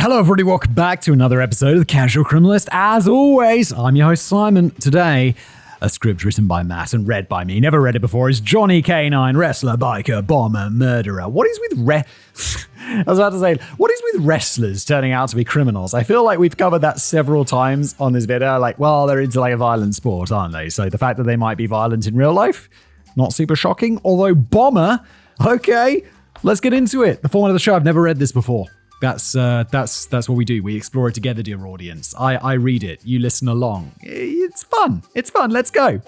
Hello everybody, welcome back to another episode of The Casual Criminalist. As always, I'm your host Simon. Today, a script written by Matt and read by me. Never read it before. Is Johnny K-9, wrestler, biker, bomber, murderer. What is with I was about to say, what is with wrestlers turning out to be criminals? I feel like we've covered that several times on this video. Like, well, they're into like a violent sport, aren't they? So the fact that they might be violent in real life, not super shocking. Although bomber, okay, let's get into it. The format of the show, I've never read this before. That's what we do. We explore it together, dear audience. I read it. You listen along. It's fun. It's fun. Let's go.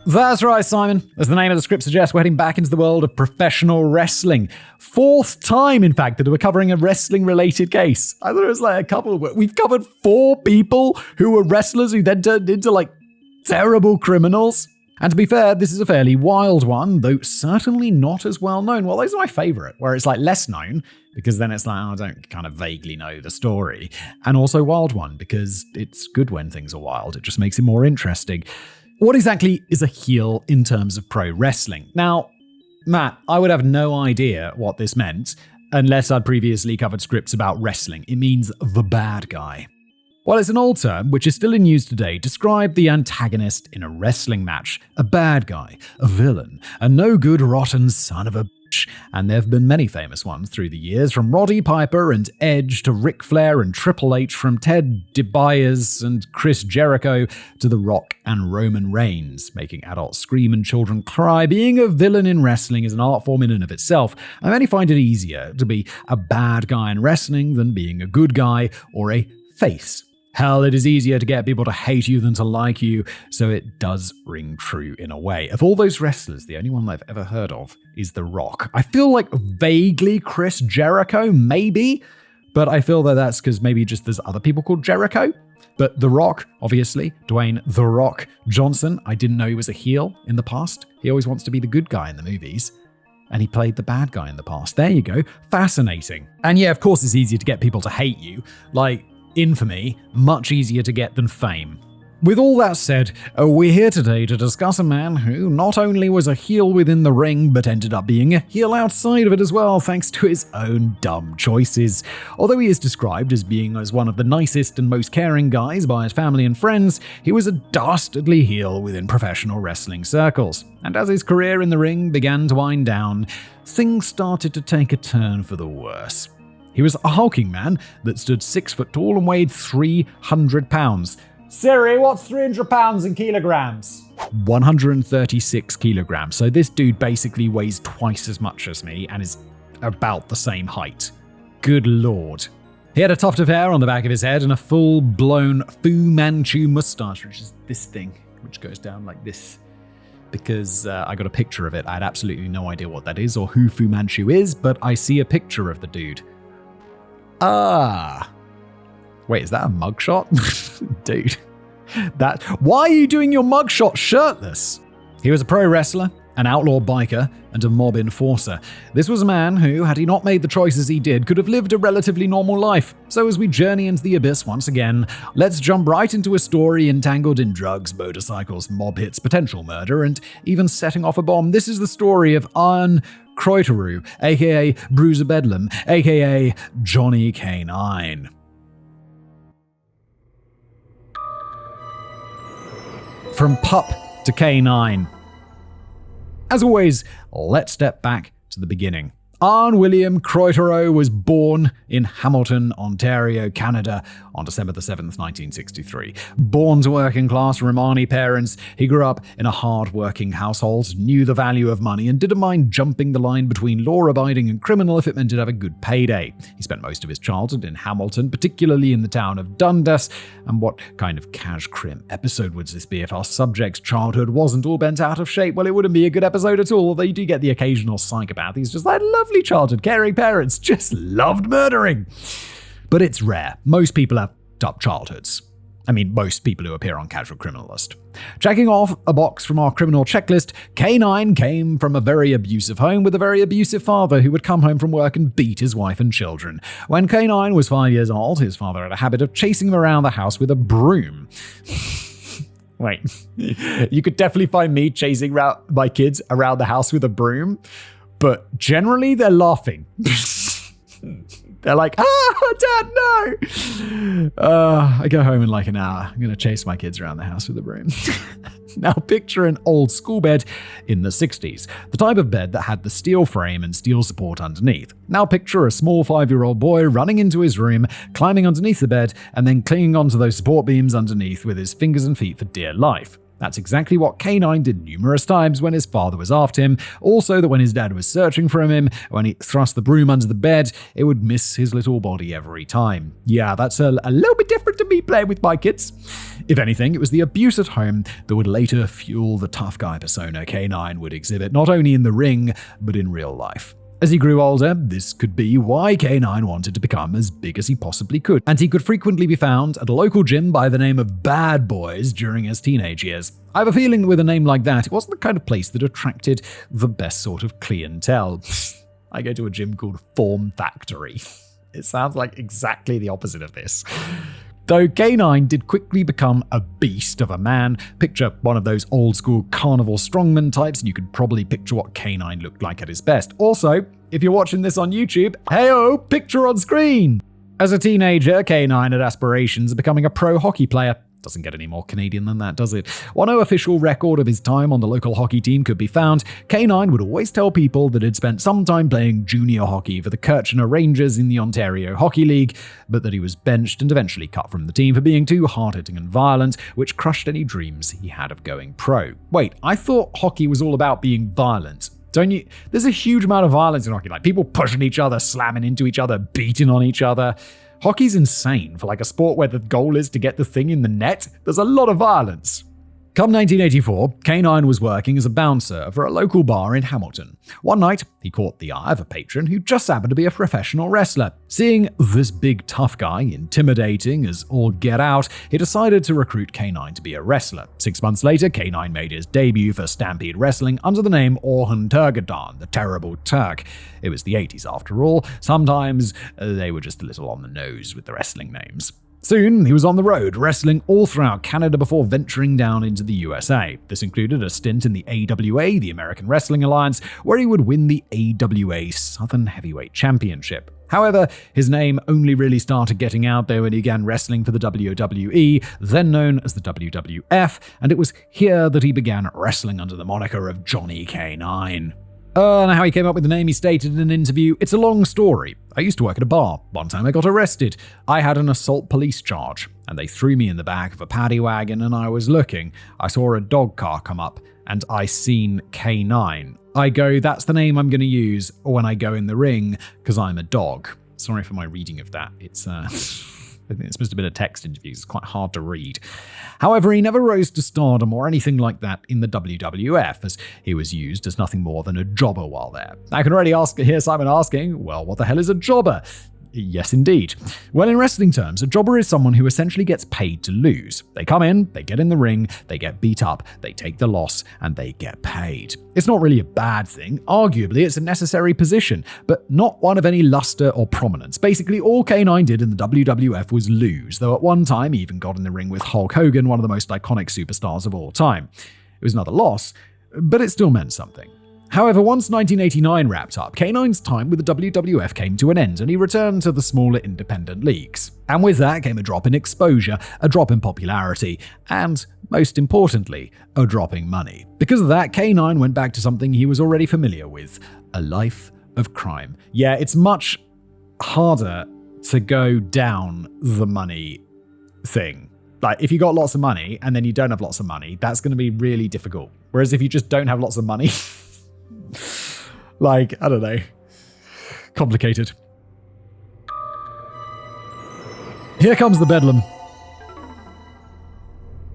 That's right, Simon. As the name of the script suggests, we're heading back into the world of professional wrestling. Fourth time, in fact, that we're covering a wrestling-related case. I thought it was like a couple. We've covered 4 people who were wrestlers who then turned into like terrible criminals. And to be fair, this is a fairly wild one, though certainly not as well known. Well, those are my favorite, where it's like less known, because then it's like, I don't kind of vaguely know the story. And also wild one, because it's good when things are wild. It just makes it more interesting. What exactly is a heel in terms of pro wrestling? Now, Matt, I would have no idea what this meant, unless I'd previously covered scripts about wrestling. It means the bad guy. While it's an old term, which is still in use today, describe the antagonist in a wrestling match, a bad guy, a villain, a no-good rotten son of a bitch. And there have been many famous ones through the years, from Roddy Piper and Edge to Ric Flair and Triple H, from Ted DiBiase and Chris Jericho to The Rock and Roman Reigns, making adults scream and children cry. Being a villain in wrestling is an art form in and of itself. I only find it easier to be a bad guy in wrestling than being a good guy or a face. Hell, it is easier to get people to hate you than to like you, so it does ring true in a way. Of all those wrestlers, the only one I've ever heard of is The Rock. I feel like vaguely Chris Jericho, maybe, but I feel that that's because maybe just there's other people called Jericho. But The Rock, obviously, Dwayne The Rock Johnson, I didn't know he was a heel in the past. He always wants to be the good guy in the movies. And he played the bad guy in the past. There you go. Fascinating. And yeah, of course it's easier to get people to hate you. Like, infamy, much easier to get than fame. With all that said, we're here today to discuss a man who not only was a heel within the ring, but ended up being a heel outside of it as well, thanks to his own dumb choices. Although he is described as being as one of the nicest and most caring guys by his family and friends, he was a dastardly heel within professional wrestling circles. And as his career in the ring began to wind down, things started to take a turn for the worse. He was a hulking man that stood 6 foot tall and weighed 300 pounds. Siri, what's 300 pounds in kilograms? 136 kilograms. So this dude basically weighs twice as much as me and is about the same height. Good lord. He had a tuft of hair on the back of his head and a full-blown Fu Manchu mustache, which is this thing, which goes down like this. Because I got a picture of it. I had absolutely no idea what that is or who Fu Manchu is, but I see a picture of the dude. Wait, is that a mugshot? Dude, why are you doing your mugshot shirtless? He was a pro wrestler, an outlaw biker, and a mob enforcer. This was a man who, had he not made the choices he did, could have lived a relatively normal life. So as we journey into the abyss once again, let's jump right into a story entangled in drugs, motorcycles, mob hits, potential murder, and even setting off a bomb. This is the story of Arn Kreuteru, aka Bruiser Bedlam, aka Johnny K-9. From pup to K-9. As always, let's step back to the beginning. Arn William Kreuteru was born in Hamilton, Ontario, Canada on December the 7th, 1963. Born to working-class Romani parents, he grew up in a hard-working household, knew the value of money, and didn't mind jumping the line between law-abiding and criminal if it meant he'd have a good payday. He spent most of his childhood in Hamilton, particularly in the town of Dundas. And what kind of cash crim episode would this be if our subject's childhood wasn't all bent out of shape? Well, it wouldn't be a good episode at all, although you do get the occasional psychopath. He's just like, lovely childhood, caring parents, just loved murdering. But it's rare. Most people have up childhoods. I mean, most people who appear on Casual Criminalist. Checking off a box from our criminal checklist, K-9 came from a very abusive home with a very abusive father who would come home from work and beat his wife and children. When K-9 was 5 years old, his father had a habit of chasing him around the house with a broom. Wait, you could definitely find me chasing my kids around the house with a broom. but generally they're laughing. They're like, Dad, no! I go home in like an hour. I'm going to chase my kids around the house with a broom. Now picture an old school bed in the 60s, the type of bed that had the steel frame and steel support underneath. Now picture a small 5-year-old boy running into his room, climbing underneath the bed, and then clinging onto those support beams underneath with his fingers and feet for dear life. That's exactly what K-9 did numerous times when his father was after him. Also, that when his dad was searching for him, when he thrust the broom under the bed, it would miss his little body every time. Yeah, that's a little bit different to me playing with my kids. If anything, it was the abuse at home that would later fuel the tough guy persona K-9 would exhibit, not only in the ring, but in real life. As he grew older, this could be why K-9 wanted to become as big as he possibly could, and he could frequently be found at a local gym by the name of Bad Boys during his teenage years. I have a feeling that with a name like that, it wasn't the kind of place that attracted the best sort of clientele. I go to a gym called Form Factory. It sounds like exactly the opposite of this. Though K-9 did quickly become a beast of a man, picture one of those old-school carnival strongman types, and you could probably picture what K-9 looked like at his best. Also, if you're watching this on YouTube, hey-oh, picture on screen! As a teenager, K-9 had aspirations of becoming a pro hockey player. Doesn't get any more Canadian than that, does it? While no official record of his time on the local hockey team could be found, K-9 would always tell people that he'd spent some time playing junior hockey for the Kirchner Rangers in the Ontario Hockey League, but that he was benched and eventually cut from the team for being too hard-hitting and violent, which crushed any dreams he had of going pro. Wait, I thought hockey was all about being violent. Don't you? There's a huge amount of violence in hockey, like people pushing each other, slamming into each other, beating on each other. Hockey's insane for like a sport where the goal is to get the thing in the net. There's a lot of violence. Come 1984, K-9 was working as a bouncer for a local bar in Hamilton. One night, he caught the eye of a patron who just happened to be a professional wrestler. Seeing this big tough guy intimidating as all get out, he decided to recruit K-9 to be a wrestler. 6 months later, K-9 made his debut for Stampede Wrestling under the name Orhan Turgadan, the Terrible Turk. It was the 80s after all. Sometimes they were just a little on the nose with the wrestling names. Soon, he was on the road, wrestling all throughout Canada before venturing down into the USA. This included a stint in the AWA, the American Wrestling Alliance, where he would win the AWA Southern Heavyweight Championship. However, his name only really started getting out there when he began wrestling for the WWE, then known as the WWF, and it was here that he began wrestling under the moniker of Johnny K-9. And how he came up with the name, he stated in an interview, "It's a long story. I used to work at a bar. One time I got arrested. I had an assault police charge, and they threw me in the back of a paddy wagon and I was looking. I saw a dog car come up, and I seen K-9. I go, that's the name I'm going to use when I go in the ring, because I'm a dog." Sorry for my reading of that. It's I think it's must have been a text interview. It's quite hard to read. However, he never rose to stardom or anything like that in the WWF, as he was used as nothing more than a jobber while there. I can already hear Simon asking, well, what the hell is a jobber? Yes, indeed. Well, in wrestling terms, a jobber is someone who essentially gets paid to lose. They come in, they get in the ring, they get beat up, they take the loss, and they get paid. It's not really a bad thing. Arguably, it's a necessary position, but not one of any luster or prominence. Basically, all K-9 did in the WWF was lose, though at one time he even got in the ring with Hulk Hogan, one of the most iconic superstars of all time. It was another loss, but it still meant something. However, once 1989 wrapped up, K-9's time with the WWF came to an end and he returned to the smaller independent leagues. And with that came a drop in exposure, a drop in popularity, and, most importantly, a drop in money. Because of that, K-9 went back to something he was already familiar with, a life of crime. Yeah, it's much harder to go down the money thing. Like, if you got lots of money and then you don't have lots of money, that's going to be really difficult. Whereas if you just don't have lots of money... like, I don't know. Complicated. Here comes the bedlam.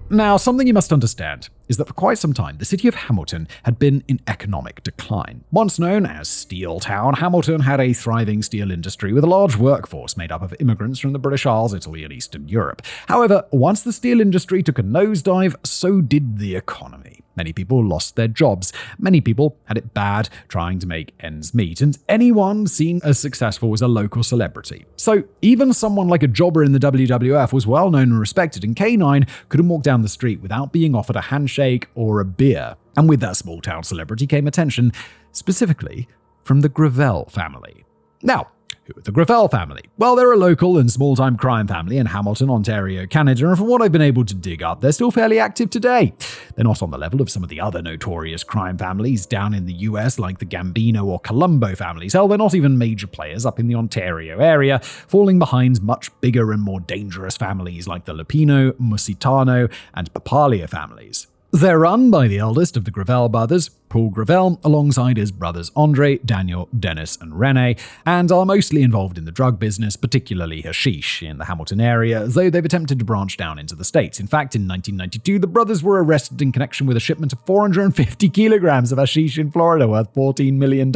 Now, something you must understand is that for quite some time, the city of Hamilton had been in economic decline. Once known as Steel Town, Hamilton had a thriving steel industry with a large workforce made up of immigrants from the British Isles, Italy, and Eastern Europe. However, once the steel industry took a nosedive, so did the economy. Many people lost their jobs. Many people had it bad trying to make ends meet, and anyone seen as successful was a local celebrity. So even someone like a jobber in the WWF was well known and respected, and K-9 couldn't walk down the street without being offered a handshake or a beer. And with that small town celebrity came attention, specifically from the Gravel family. Now, who are the Gravel family? Well, they're a local and small-time crime family in Hamilton, Ontario, Canada, and from what I've been able to dig up, they're still fairly active today. They're not on the level of some of the other notorious crime families down in the US, like the Gambino or Colombo families. Hell, they're not even major players up in the Ontario area, falling behind much bigger and more dangerous families like the Lupino, Musitano, and Papalia families. They're run by the eldest of the Gravel brothers, Paul Gravel, alongside his brothers Andre, Daniel, Dennis, and Rene, and are mostly involved in the drug business, particularly hashish, in the Hamilton area, though they've attempted to branch down into the States. In fact, in 1992, the brothers were arrested in connection with a shipment of 450 kilograms of hashish in Florida worth $14 million,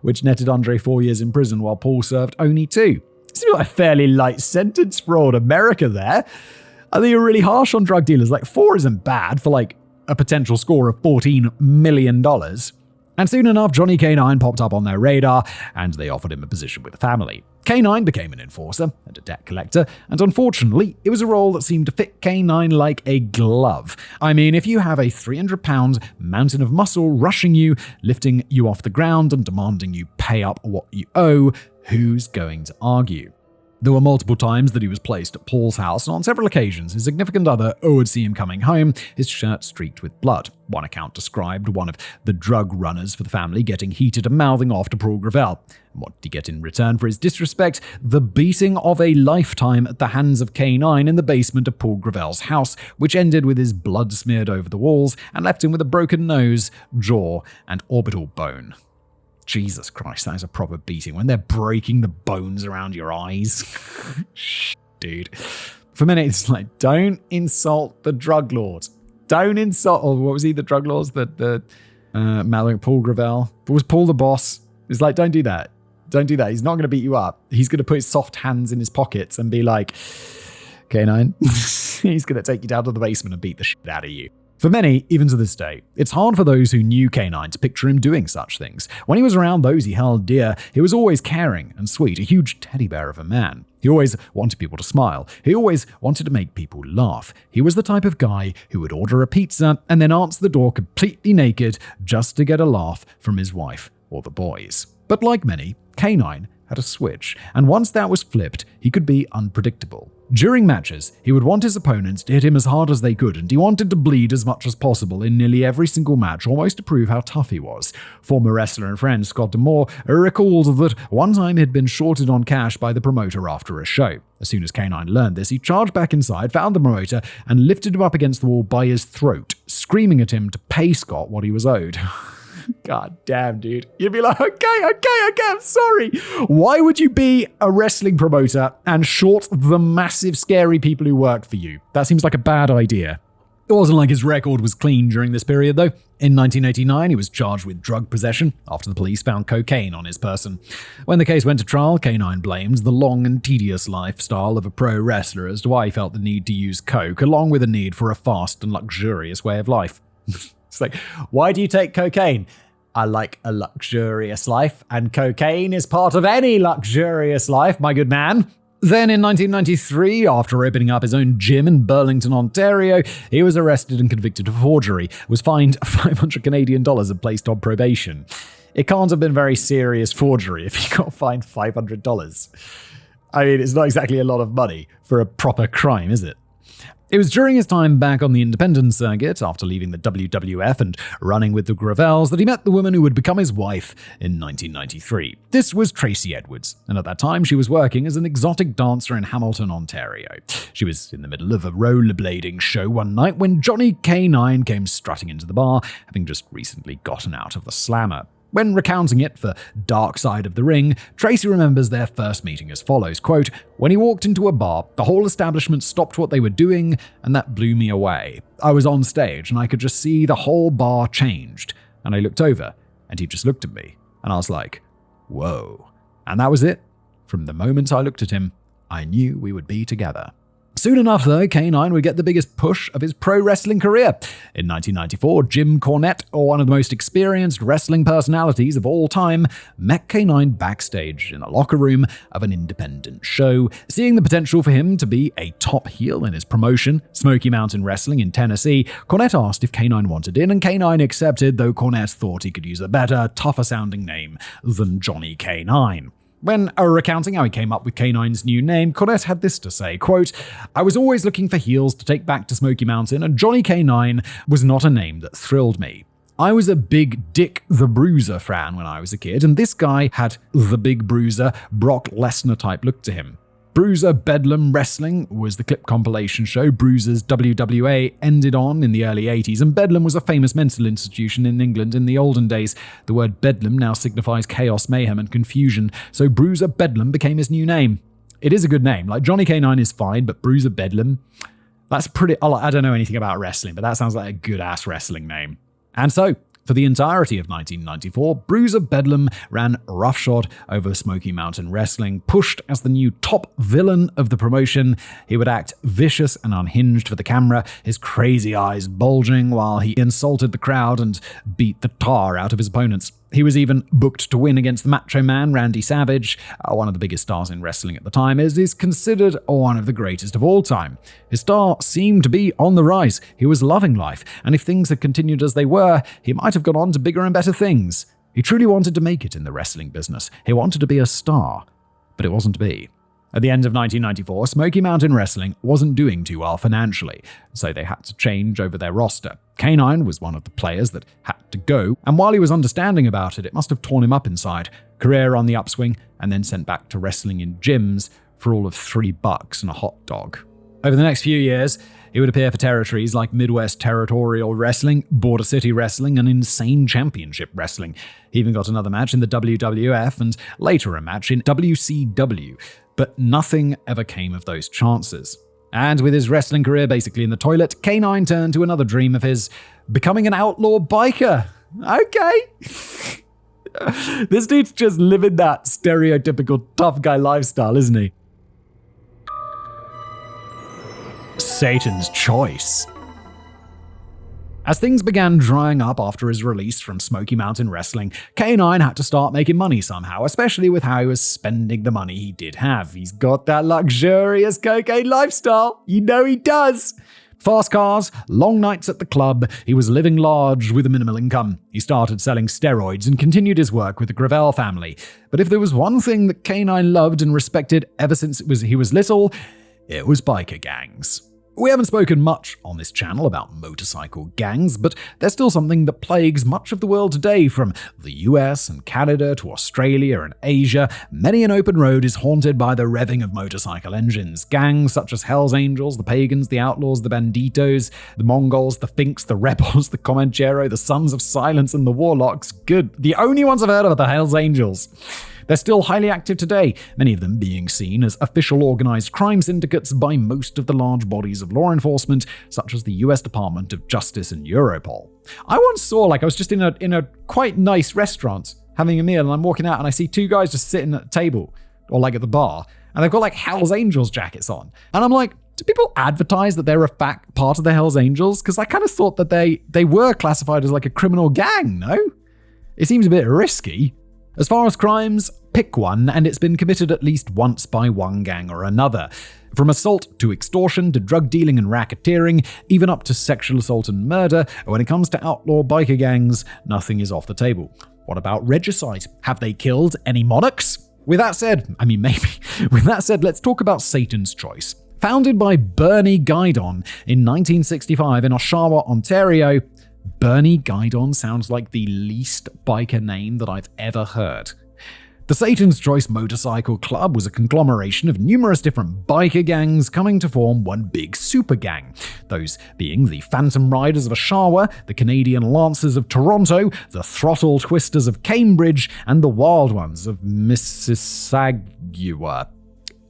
which netted Andre 4 years in prison while Paul served only 2. Seems like a fairly light sentence for old America there. I think you're really harsh on drug dealers. 4 isn't bad for a potential score of $14 million. And soon enough, Johnny K-9 popped up on their radar, and they offered him a position with the family. K-9 became an enforcer and a debt collector, and unfortunately, it was a role that seemed to fit K-9 like a glove. I mean, if you have a 300-pound mountain of muscle rushing you, lifting you off the ground, and demanding you pay up what you owe, who's going to argue? There were multiple times that he was placed at Paul's house, and on several occasions his significant other would see him coming home, his shirt streaked with blood. One account described one of the drug runners for the family getting heated and mouthing off to Paul Gravel. And what did he get in return for his disrespect? The beating of a lifetime at the hands of K-9 in the basement of Paul Gravel's house, which ended with his blood smeared over the walls and left him with a broken nose, jaw, and orbital bone. Jesus Christ, that is a proper beating when they're breaking the bones around your eyes. Dude. For many, it's don't insult the drug lords. Don't insult, or what was he, the drug lords? Mallory, Paul Gravel. But was Paul the boss? It's don't do that. Don't do that. He's not going to beat you up. He's going to put his soft hands in his pockets and be like, K-9. He's going to take you down to the basement and beat the shit out of you. For many, even to this day, it's hard for those who knew K-9 to picture him doing such things. When he was around those he held dear, he was always caring and sweet, a huge teddy bear of a man. He always wanted people to smile. He always wanted to make people laugh. He was the type of guy who would order a pizza and then answer the door completely naked just to get a laugh from his wife or the boys. But like many, K-9 had a switch, and once that was flipped, he could be unpredictable. During matches, he would want his opponents to hit him as hard as they could, and he wanted to bleed as much as possible in nearly every single match, almost to prove how tough he was. Former wrestler and friend Scott D'Amore recalled that one time he'd been shorted on cash by the promoter after a show. As soon as K-9 learned this, he charged back inside, found the promoter, and lifted him up against the wall by his throat, screaming at him to pay Scott what he was owed. God damn, dude. You'd be like, okay, I'm sorry. Why would you be a wrestling promoter and short the massive, scary people who work for you? That seems like a bad idea. It wasn't like his record was clean during this period, though. In 1989, he was charged with drug possession after the police found cocaine on his person. When the case went to trial, K-9 blamed the long and tedious lifestyle of a pro wrestler as to why he felt the need to use coke, along with a need for a fast and luxurious way of life. It's why do you take cocaine? I like a luxurious life, and cocaine is part of any luxurious life, my good man. Then in 1993, after opening up his own gym in Burlington, Ontario, he was arrested and convicted of forgery, was fined $500 Canadian and placed on probation. It can't have been very serious forgery if he got fined $500. I mean, it's not exactly a lot of money for a proper crime, is it? It was during his time back on the independent circuit, after leaving the WWF and running with the Gravels, that he met the woman who would become his wife in 1993. This was Tracy Edwards, and at that time she was working as an exotic dancer in Hamilton, Ontario. She was in the middle of a rollerblading show one night when Johnny K-9 came strutting into the bar, having just recently gotten out of the slammer. When recounting it for Dark Side of the Ring, Tracy remembers their first meeting as follows, quote, "When he walked into a bar, the whole establishment stopped what they were doing, and that blew me away. I was on stage, and I could just see the whole bar changed. And I looked over, and he just looked at me, and I was like, whoa. And that was it. From the moment I looked at him, I knew we would be together." Soon enough, though, K-9 would get the biggest push of his pro wrestling career. In 1994, Jim Cornette, one of the most experienced wrestling personalities of all time, met K-9 backstage in the locker room of an independent show. Seeing the potential for him to be a top heel in his promotion, Smoky Mountain Wrestling in Tennessee, Cornette asked if K-9 wanted in, and K-9 accepted, though Cornette thought he could use a better, tougher-sounding name than Johnny K-9. When recounting how he came up with K-9's new name, Cornette had this to say, quote, "I was always looking for heels to take back to Smoky Mountain, and Johnny K-9 was not a name that thrilled me. I was a big Dick the Bruiser fan when I was a kid, and this guy had the Big Bruiser, Brock Lesnar type look to him. Bruiser Bedlam Wrestling was the clip compilation show Bruiser's WWA ended on in the early 80s, and Bedlam was a famous mental institution in England in the olden days. The word Bedlam now signifies chaos, mayhem, and confusion, so Bruiser Bedlam became his new name. It is a good name. Like, Johnny K-9 is fine, but Bruiser Bedlam, that's pretty... I don't know anything about wrestling, but that sounds like a good-ass wrestling name. And so, for the entirety of 1994, Bruiser Bedlam ran roughshod over Smoky Mountain Wrestling. Pushed as the new top villain of the promotion, he would act vicious and unhinged for the camera, his crazy eyes bulging while he insulted the crowd and beat the tar out of his opponents. He was even booked to win against the Macho Man, Randy Savage, one of the biggest stars in wrestling at the time, as is considered one of the greatest of all time. His star seemed to be on the rise. He was loving life, and if things had continued as they were, he might have gone on to bigger and better things. He truly wanted to make it in the wrestling business. He wanted to be a star, but it wasn't to be. At the end of 1994, Smoky Mountain Wrestling wasn't doing too well financially, so they had to change over their roster. K-9 was one of the players that had to go, and while he was understanding about it, it must have torn him up inside. Career on the upswing, and then sent back to wrestling in gyms for all of $3 and a hot dog. Over the next few years, he would appear for territories like Midwest Territorial Wrestling, Border City Wrestling, and Insane Championship Wrestling. He even got another match in the WWF and later a match in WCW, but nothing ever came of those chances. And with his wrestling career basically in the toilet, K-9 turned to another dream of his, becoming an outlaw biker. Okay. This dude's just living that stereotypical tough guy lifestyle, isn't he? Satan's Choice. As things began drying up after his release from Smoky Mountain Wrestling, K-9 had to start making money somehow, especially with how he was spending the money he did have. He's got that luxurious cocaine lifestyle. You know he does. Fast cars, long nights at the club, he was living large with a minimal income. He started selling steroids and continued his work with the Gravel family. But if there was one thing that K-9 loved and respected ever since he was little, it was biker gangs. We haven't spoken much on this channel about motorcycle gangs, but there's still something that plagues much of the world today, from the US and Canada to Australia and Asia. Many an open road is haunted by the revving of motorcycle engines. Gangs such as Hell's Angels, the Pagans, the Outlaws, the Banditos, the Mongols, the Finks, the Rebels, the Comanchero, the Sons of Silence, and the Warlocks. Good. The only ones I've heard of are the Hell's Angels. They're still highly active today, many of them being seen as official organized crime syndicates by most of the large bodies of law enforcement, such as the US Department of Justice and Europol. I once saw, I was just in a quite nice restaurant having a meal, and I'm walking out and I see two guys just sitting at a table, or at the bar, and they've got Hell's Angels jackets on. And I'm like, do people advertise that they're a part of the Hell's Angels? Because I kind of thought that they were classified as a criminal gang, no? It seems a bit risky. As far as crimes, pick one, and it's been committed at least once by one gang or another. From assault to extortion to drug dealing and racketeering, even up to sexual assault and murder, when it comes to outlaw biker gangs, nothing is off the table. What about regicide? Have they killed any monarchs? With that said, maybe. With that said, let's talk about Satan's Choice. Founded by Bernie Guidon in 1965 in Oshawa, Ontario, Bernie Guidon sounds like the least biker name that I've ever heard. The Satan's Choice Motorcycle Club was a conglomeration of numerous different biker gangs coming to form one big super gang. Those being the Phantom Riders of Oshawa, the Canadian Lancers of Toronto, the Throttle Twisters of Cambridge, and the Wild Ones of Mississauga.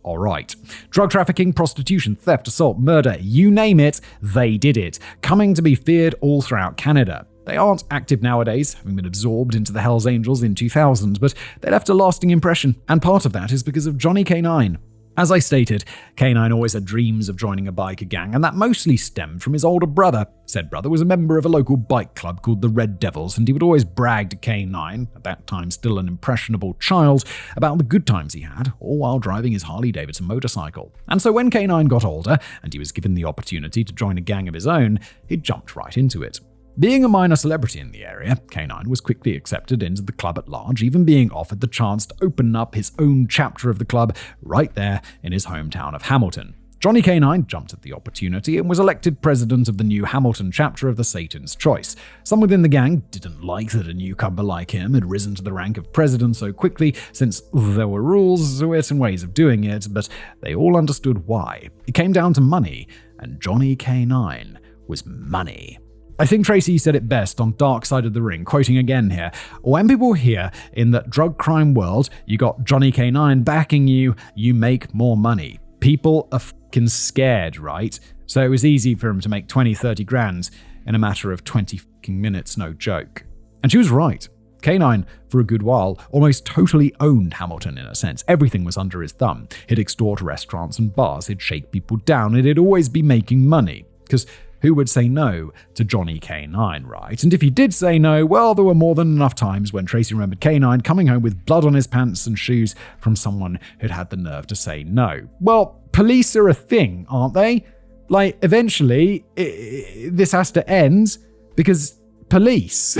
Alright. Drug trafficking, prostitution, theft, assault, murder, you name it, they did it, coming to be feared all throughout Canada. They aren't active nowadays, having been absorbed into the Hells Angels in 2000, but they left a lasting impression, and part of that is because of Johnny K-9. As I stated, K-9 always had dreams of joining a biker gang, and that mostly stemmed from his older brother. Said brother was a member of a local bike club called the Red Devils, and he would always brag to K-9, at that time still an impressionable child, about the good times he had, all while driving his Harley-Davidson motorcycle. And so when K-9 got older, and he was given the opportunity to join a gang of his own, he jumped right into it. Being a minor celebrity in the area, K-9 was quickly accepted into the club at large, even being offered the chance to open up his own chapter of the club right there in his hometown of Hamilton. Johnny K-9 jumped at the opportunity and was elected president of the new Hamilton chapter of the Satan's Choice. Some within the gang didn't like that a newcomer like him had risen to the rank of president so quickly, since there were rules to it and ways of doing it, but they all understood why. It came down to money, and Johnny K-9 was money. I think Tracy said it best on Dark Side of the Ring, quoting again here, "When people hear in that drug crime world you got Johnny K-9 backing you, you make more money. People are fucking scared, right? So it was easy for him to make 20-30 grand in a matter of 20 fucking minutes, no joke." And she was right. K-9, for a good while, almost totally owned Hamilton in a sense. Everything was under his thumb. He'd extort restaurants and bars, he'd shake people down, and he'd always be making money. Because who would say no to Johnny K-9, right? And if he did say no, well, there were more than enough times when Tracy remembered K-9 coming home with blood on his pants and shoes from someone who'd had the nerve to say no. Well, police are a thing, aren't they? Like, eventually, this has to end because police,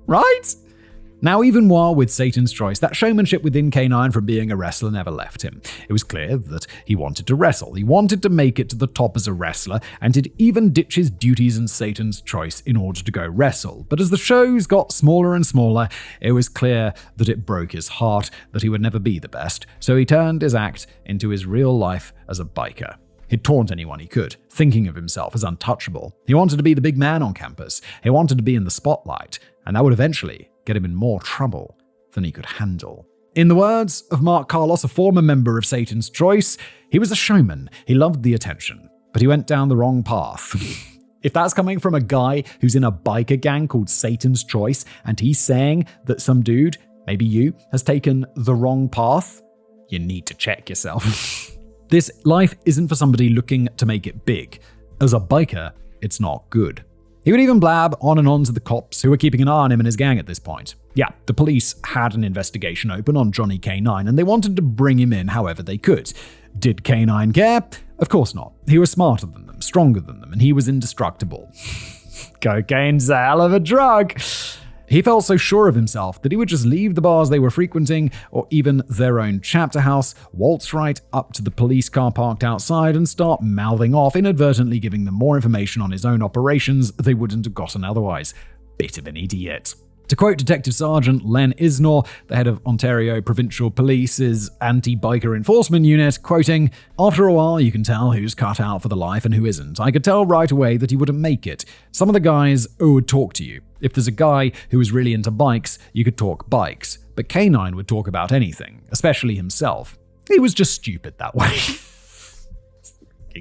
right? Now, even while with Satan's Choice, that showmanship within K-9 from being a wrestler never left him. It was clear that he wanted to wrestle. He wanted to make it to the top as a wrestler, and he'd even ditch his duties in Satan's Choice in order to go wrestle. But as the shows got smaller and smaller, it was clear that it broke his heart that he would never be the best, so he turned his act into his real life as a biker. He'd taunt anyone he could, thinking of himself as untouchable. He wanted to be the big man on campus. He wanted to be in the spotlight, and that would eventually get him in more trouble than he could handle. In the words of Mark Carlos, a former member of Satan's Choice, he was a showman. He loved the attention, but he went down the wrong path. If that's coming from a guy who's in a biker gang called Satan's Choice, and he's saying that some dude, maybe you, has taken the wrong path, you need to check yourself. This life isn't for somebody looking to make it big. As a biker, it's not good. He would even blab on and on to the cops who were keeping an eye on him and his gang at this point. Yeah, the police had an investigation open on Johnny K-9 and they wanted to bring him in however they could. Did K-9 care? Of course not. He was smarter than them, stronger than them, and he was indestructible. Cocaine's a hell of a drug. He felt so sure of himself that he would just leave the bars they were frequenting, or even their own chapter house, waltz right up to the police car parked outside and start mouthing off, inadvertently giving them more information on his own operations they wouldn't have gotten otherwise. Bit of an idiot. To quote Detective Sergeant Len Isnor, the head of Ontario Provincial Police's anti-biker enforcement unit, quoting, "After a while, you can tell who's cut out for the life and who isn't. I could tell right away that he wouldn't make it. Some of the guys would talk to you. If there's a guy who was really into bikes, you could talk bikes. But K-9 would talk about anything, especially himself. He was just stupid that way."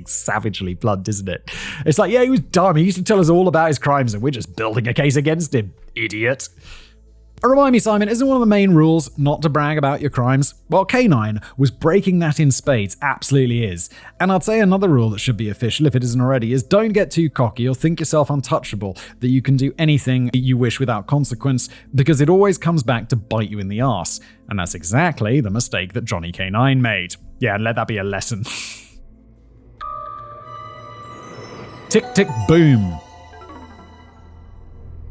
Savagely blunt, isn't it? It's like, yeah, he was dumb. He used to tell us all about his crimes and we're just building a case against him. Idiot. Remind me, Simon, isn't one of the main rules not to brag about your crimes? Well, K-9 was breaking that in spades, absolutely is. And I'd say another rule that should be official, if it isn't already, is don't get too cocky or think yourself untouchable, that you can do anything you wish without consequence, because it always comes back to bite you in the arse. And that's exactly the mistake that Johnny K-9 made. Yeah, let that be a lesson. Tick, tick, boom.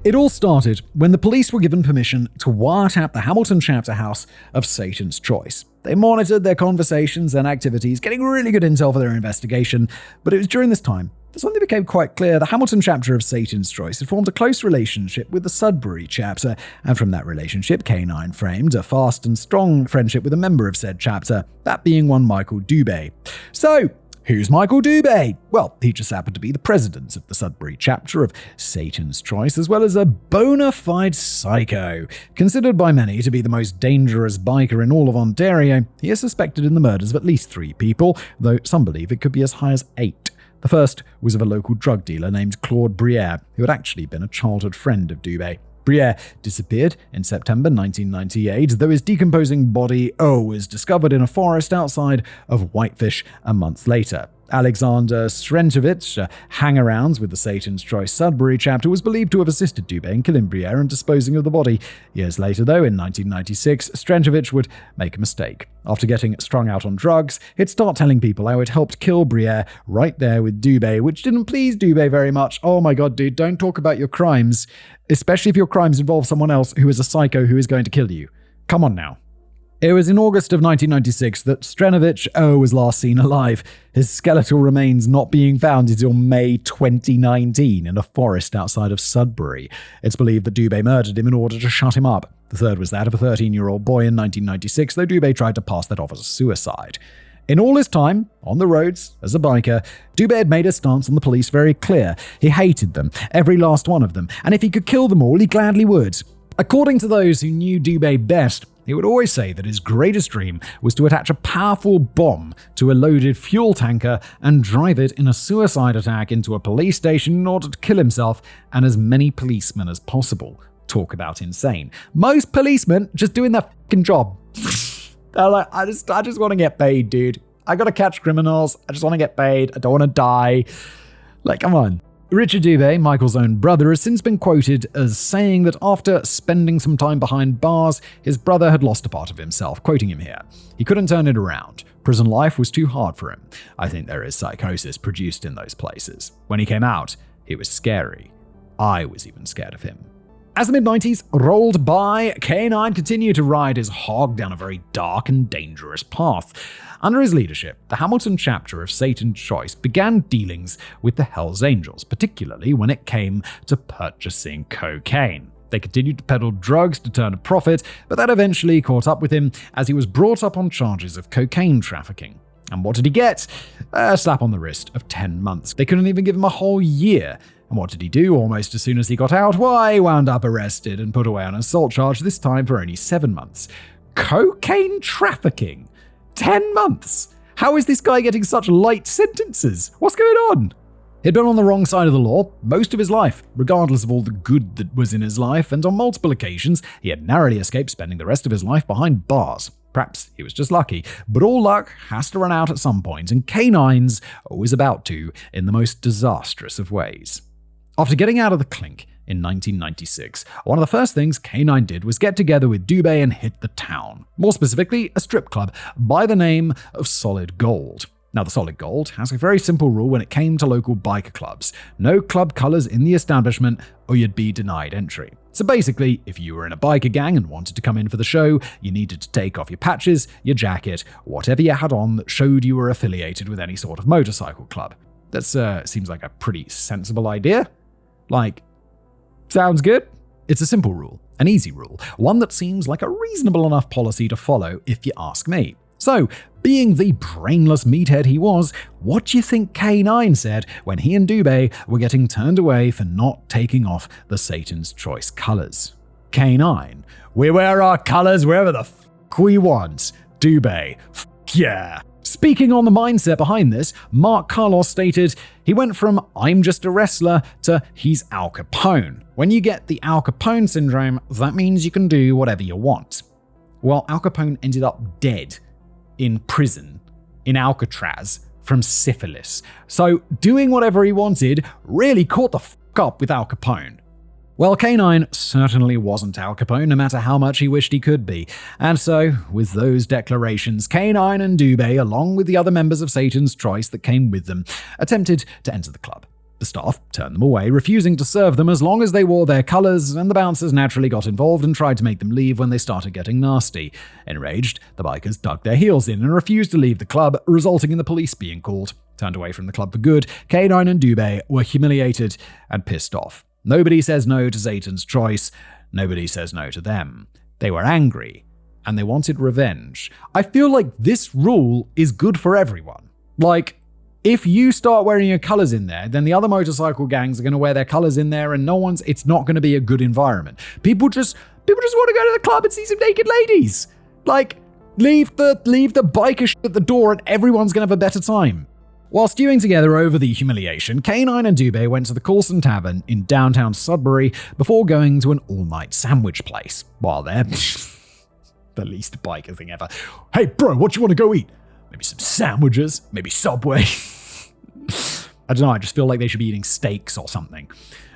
It all started when the police were given permission to wiretap the Hamilton chapter house of Satan's Choice. They monitored their conversations and activities, getting really good intel for their investigation, but it was during this time that something became quite clear. The Hamilton chapter of Satan's Choice had formed a close relationship with the Sudbury chapter, and from that relationship, K-9 framed a fast and strong friendship with a member of said chapter, that being one Michael Dubé. So, who's Michael Dubé? Well, he just happened to be the president of the Sudbury chapter of Satan's Choice, as well as a bona fide psycho. Considered by many to be the most dangerous biker in all of Ontario, he is suspected in the murders of at least 3 people, though some believe it could be as high as 8. The first was of a local drug dealer named Claude Briere, who had actually been a childhood friend of Dubé. Briere disappeared in September 1998, though his decomposing body was discovered in a forest outside of Whitefish a month later. Alexander Strentovich, hang-arounds with the Satan's Choice Sudbury chapter, was believed to have assisted Dubé in killing Briere and disposing of the body. Years later, though, in 1996, Strentovich would make a mistake. After getting strung out on drugs, he'd start telling people how it helped kill Briere right there with Dubé, which didn't please Dubé very much. Oh my god, dude, don't talk about your crimes, especially if your crimes involve someone else who is a psycho who is going to kill you. Come on now. It was in August of 1996 that Strentovich was last seen alive, his skeletal remains not being found until May 2019 in a forest outside of Sudbury. It's believed that Dubé murdered him in order to shut him up. The third was that of a 13-year-old boy in 1996, though Dubé tried to pass that off as a suicide. In all his time on the roads as a biker, Dubé had made his stance on the police very clear. He hated them, every last one of them, and if he could kill them all, he gladly would. According to those who knew Dubé best, he would always say that his greatest dream was to attach a powerful bomb to a loaded fuel tanker and drive it in a suicide attack into a police station in order to kill himself and as many policemen as possible. Talk about insane. Most policemen just doing their fucking job. They're like, I just want to get paid, dude. I gotta catch criminals. I just want to get paid. I don't want to die. Like, come on. Richard Dubé, Michael's own brother, has since been quoted as saying that after spending some time behind bars, his brother had lost a part of himself, quoting him here. He couldn't turn it around. Prison life was too hard for him. I think there is psychosis produced in those places. When he came out, he was scary. I was even scared of him. As the mid-90s rolled by, K-9 continued to ride his hog down a very dark and dangerous path. Under his leadership, the Hamilton chapter of Satan's Choice began dealings with the Hells Angels, particularly when it came to purchasing cocaine. They continued to peddle drugs to turn a profit, but that eventually caught up with him as he was brought up on charges of cocaine trafficking. And what did he get? A slap on the wrist of 10 months. They couldn't even give him a whole year. And what did he do almost as soon as he got out? Why, he wound up arrested and put away on an assault charge, this time for only 7 months. Cocaine trafficking? 10 months? How is this guy getting such light sentences? What's going on? He'd been on the wrong side of the law most of his life, regardless of all the good that was in his life, and on multiple occasions, he had narrowly escaped spending the rest of his life behind bars. Perhaps he was just lucky, but all luck has to run out at some point, and K-9's always about to in the most disastrous of ways. After getting out of the clink in 1996, one of the first things K-9 did was get together with Dubé and hit the town. More specifically, a strip club by the name of Solid Gold. Now, the Solid Gold has a very simple rule when it came to local biker clubs. No club colors in the establishment or you'd be denied entry. So basically, if you were in a biker gang and wanted to come in for the show, you needed to take off your patches, your jacket, whatever you had on that showed you were affiliated with any sort of motorcycle club. That seems like a pretty sensible idea. Like, sounds good? It's a simple rule, an easy rule, one that seems like a reasonable enough policy to follow if you ask me. So, being the brainless meathead he was, what do you think K-9 said when he and Dubé were getting turned away for not taking off the Satan's Choice colors? K-9, we wear our colors wherever the fuck we want. Dubé, fuck yeah. Speaking on the mindset behind this, Mark Carlos stated, he went from I'm just a wrestler to he's Al Capone. When you get the Al Capone syndrome, that means you can do whatever you want. Well, Al Capone ended up dead in prison in Alcatraz from syphilis. So doing whatever he wanted really caught the fuck up with Al Capone. Well, K-9 certainly wasn't Al Capone, no matter how much he wished he could be. And so, with those declarations, K-9 and Dubé, along with the other members of Satan's Choice that came with them, attempted to enter the club. The staff turned them away, refusing to serve them as long as they wore their colors, and the bouncers naturally got involved and tried to make them leave when they started getting nasty. Enraged, the bikers dug their heels in and refused to leave the club, resulting in the police being called. Turned away from the club for good, K-9 and Dubé were humiliated and pissed off. Nobody says no to Satan's Choice. Nobody says no to them. They were angry, and they wanted revenge. I feel like this rule is good for everyone. Like, if you start wearing your colors in there, then the other motorcycle gangs are going to wear their colors in there, and it's not going to be a good environment. People just want to go to the club and see some naked ladies. Like, leave the biker shit at the door, and everyone's going to have a better time. While stewing together over the humiliation, K-9 and Dubé went to the Coulson Tavern in downtown Sudbury before going to an all-night sandwich place. While there, the least biker thing ever. Hey bro, what you want to go eat? Maybe some sandwiches? Maybe Subway? I don't know, I just feel like they should be eating steaks or something.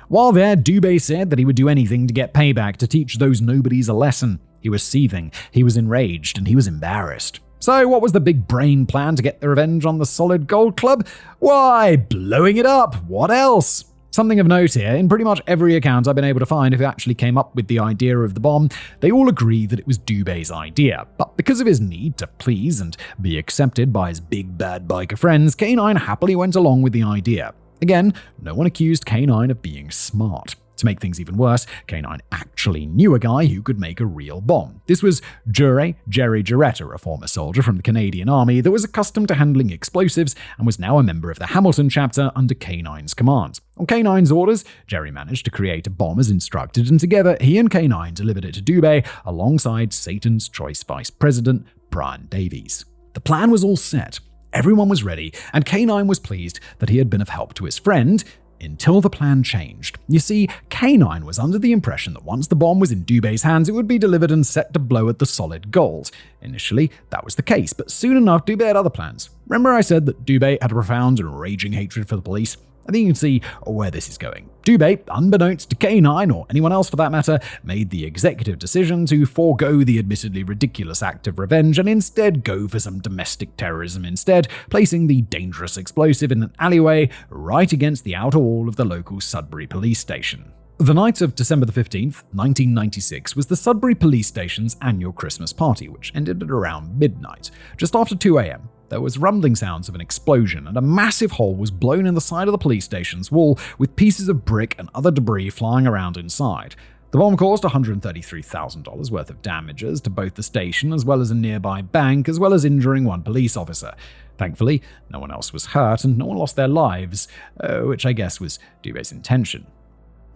While there, Dubé said that he would do anything to get payback to teach those nobodies a lesson. He was seething, he was enraged, and he was embarrassed. So what was the big brain plan to get the revenge on the Solid Gold Club? Why, blowing it up. What else? Something of note here, in pretty much every account I've been able to find who actually came up with the idea of the bomb, they all agree that it was Dubé's idea. But because of his need to please and be accepted by his big bad biker friends, K-9 happily went along with the idea. Again, no one accused K-9 of being smart. To make things even worse, K-9 actually knew a guy who could make a real bomb. This was Jerry Jaretta, a former soldier from the Canadian Army that was accustomed to handling explosives and was now a member of the Hamilton chapter under K-9's command. On K-9's orders, Jerry managed to create a bomb as instructed, and together he and K-9 delivered it to Dubé alongside Satan's Choice Vice President Brian Davies. The plan was all set, everyone was ready, and K-9 was pleased that he had been of help to his friend, until the plan changed. You see, K-9 was under the impression that once the bomb was in Dubé's hands, it would be delivered and set to blow at the Solid Gold. Initially, that was the case, but soon enough, Dubé had other plans. Remember I said that Dubé had a profound and raging hatred for the police? I think you can see where this is going. Dubé, unbeknownst to K-9 or anyone else for that matter, made the executive decision to forego the admittedly ridiculous act of revenge and instead go for some domestic terrorism instead, placing the dangerous explosive in an alleyway right against the outer wall of the local Sudbury police station. The night of December the 15th, 1996, was the Sudbury police station's annual Christmas party, which ended at around midnight. Just after 2 a.m., there was rumbling sounds of an explosion, and a massive hole was blown in the side of the police station's wall, with pieces of brick and other debris flying around inside. The bomb caused $133,000 worth of damages to both the station as well as a nearby bank, as well as injuring one police officer. Thankfully, no one else was hurt and no one lost their lives, which I guess was Dubé's intention.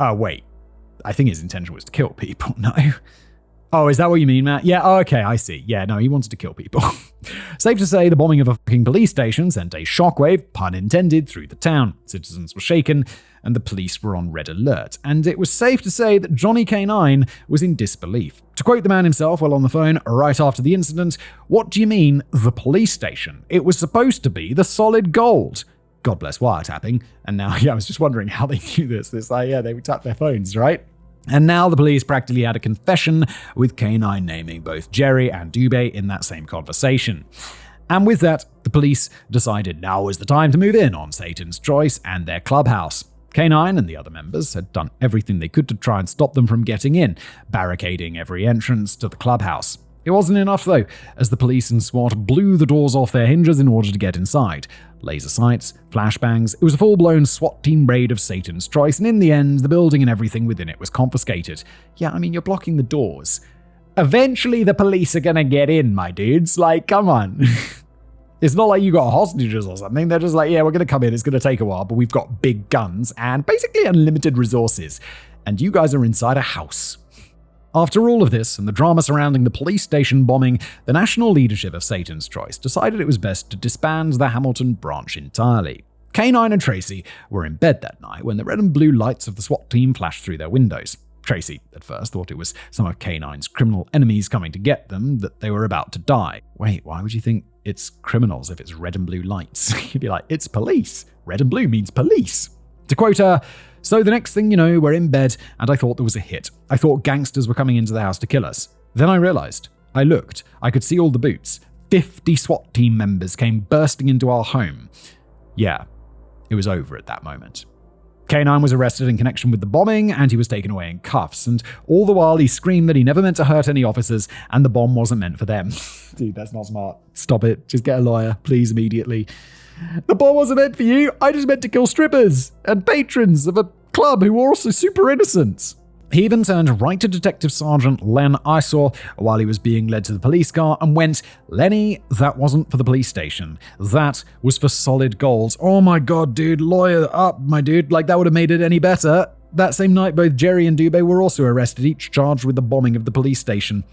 Wait. I think his intention was to kill people, no? Oh, is that what you mean, Matt? Yeah, okay, I see. Yeah, no, he wanted to kill people. Safe to say, the bombing of a fucking police station sent a shockwave, pun intended, through the town. Citizens were shaken, and the police were on red alert. And it was safe to say that Johnny K-9 was in disbelief. To quote the man himself while on the phone right after the incident, "What do you mean, the police station? It was supposed to be the Solid Gold." God bless wiretapping. And now, I was just wondering how they knew this. They would tap their phones, right? And now the police practically had a confession, with K-9 naming both Jerry and Dubé in that same conversation. And with that, the police decided now was the time to move in on Satan's Choice and their clubhouse. K-9 and the other members had done everything they could to try and stop them from getting in, barricading every entrance to the clubhouse. It wasn't enough, though, as the police and SWAT blew the doors off their hinges in order to get inside. Laser sights, flashbangs, it was a full-blown SWAT team raid of Satan's Choice, and in the end, the building and everything within it was confiscated. Yeah, I mean, you're blocking the doors. Eventually, the police are gonna get in, my dudes. Like, come on. It's not like you got hostages or something. They're just like, yeah, we're gonna come in, it's gonna take a while, but we've got big guns and basically unlimited resources. And you guys are inside a house. After all of this and the drama surrounding the police station bombing, the national leadership of Satan's Choice decided it was best to disband the Hamilton branch entirely. K-9 and Tracy were in bed that night when the red and blue lights of the SWAT team flashed through their windows. Tracy, at first, thought it was some of K-9's criminal enemies coming to get them, that they were about to die. Wait, why would you think it's criminals if it's red and blue lights? You'd be like, it's police. Red and blue means police. To quote her, "So the next thing you know, we're in bed, and I thought there was a hit. I thought gangsters were coming into the house to kill us. Then I realized. I looked. I could see all the boots. 50 SWAT team members came bursting into our home." Yeah, it was over at that moment. K-9 was arrested in connection with the bombing, and he was taken away in cuffs, and all the while he screamed that he never meant to hurt any officers, and the bomb wasn't meant for them. Dude, that's not smart. Stop it. Just get a lawyer, please, immediately. The bomb wasn't meant for you. I just meant to kill strippers and patrons of a club who were also super innocent. He even turned right to Detective Sergeant Len Isor while he was being led to the police car and went, "Lenny, that wasn't for the police station. That was for Solid Gold." Oh my god, dude, lawyer up, my dude. Like, that would have made it any better. That same night, both Jerry and Dubé were also arrested, each charged with the bombing of the police station.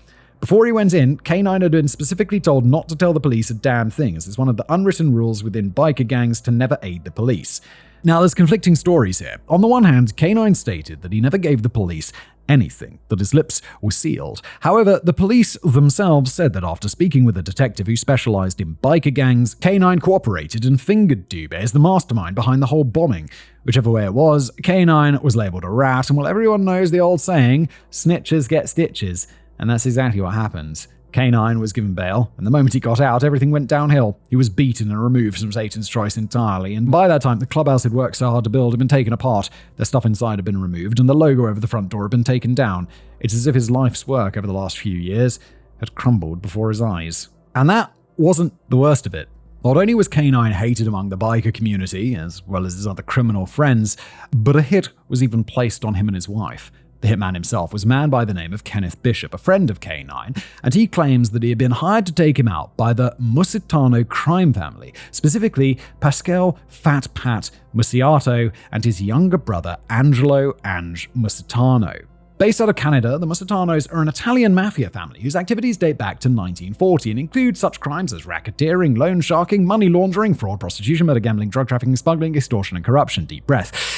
Before he went in, K-9 had been specifically told not to tell the police a damn thing, as it's one of the unwritten rules within biker gangs to never aid the police. Now, there's conflicting stories here. On the one hand, K-9 stated that he never gave the police anything, that his lips were sealed. However, the police themselves said that after speaking with a detective who specialized in biker gangs, K-9 cooperated and fingered Dubé as the mastermind behind the whole bombing. Whichever way it was, K-9 was labeled a rat, and while everyone knows the old saying, snitches get stitches, and that's exactly what happened. K-9 was given bail, and the moment he got out, everything went downhill. He was beaten and removed from Satan's Choice entirely, and by that time, the clubhouse he'd worked so hard to build had been taken apart, the stuff inside had been removed, and the logo over the front door had been taken down. It's as if his life's work over the last few years had crumbled before his eyes. And that wasn't the worst of it. Not only was K-9 hated among the biker community, as well as his other criminal friends, but a hit was even placed on him and his wife. The hitman himself was a man by the name of Kenneth Bishop, a friend of K-9, and he claims that he had been hired to take him out by the Musitano crime family, specifically Pascal Fat Pat Musiato and his younger brother Angelo Ange Musitano. Based out of Canada, the Musitanos are an Italian mafia family whose activities date back to 1940 and include such crimes as racketeering, loan sharking, money laundering, fraud, prostitution, murder, gambling, drug trafficking, smuggling, extortion, and corruption. Deep breath.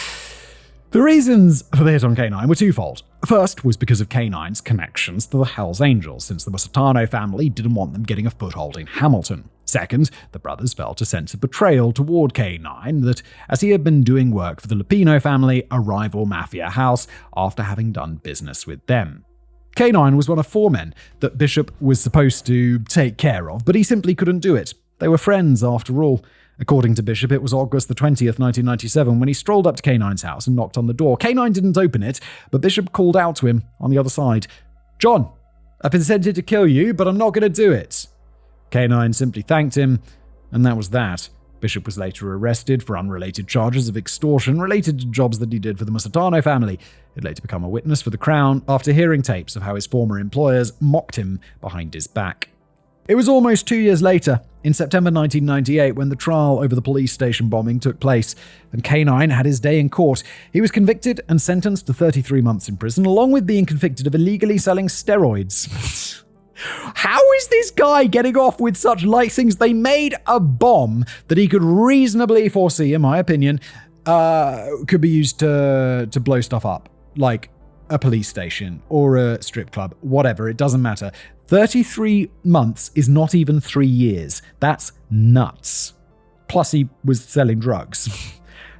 The reasons for the hit on K-9 were twofold. First was because of K-9's connections to the Hells Angels, since the Musitano family didn't want them getting a foothold in Hamilton. Second, the brothers felt a sense of betrayal toward K-9 that, as he had been doing work for the Lupino family, a rival mafia house, after having done business with them. K-9 was one of 4 men that Bishop was supposed to take care of, but he simply couldn't do it. They were friends after all. According to Bishop, it was August the 20th, 1997, when he strolled up to K-9's house and knocked on the door. K-9 didn't open it, but Bishop called out to him on the other side. "John, I've been sent here to kill you, but I'm not going to do it." K-9 simply thanked him, and that was that. Bishop was later arrested for unrelated charges of extortion related to jobs that he did for the Musitano family. He'd later become a witness for the Crown after hearing tapes of how his former employers mocked him behind his back. It was almost 2 years later, in September 1998, when the trial over the police station bombing took place, and K-9 had his day in court. He was convicted and sentenced to 33 months in prison, along with being convicted of illegally selling steroids. How is this guy getting off with such light things? They made a bomb that he could reasonably foresee, in my opinion, could be used to blow stuff up, like a police station or a strip club, whatever, it doesn't matter. 33 months is not even 3 years. That's nuts. Plus, he was selling drugs.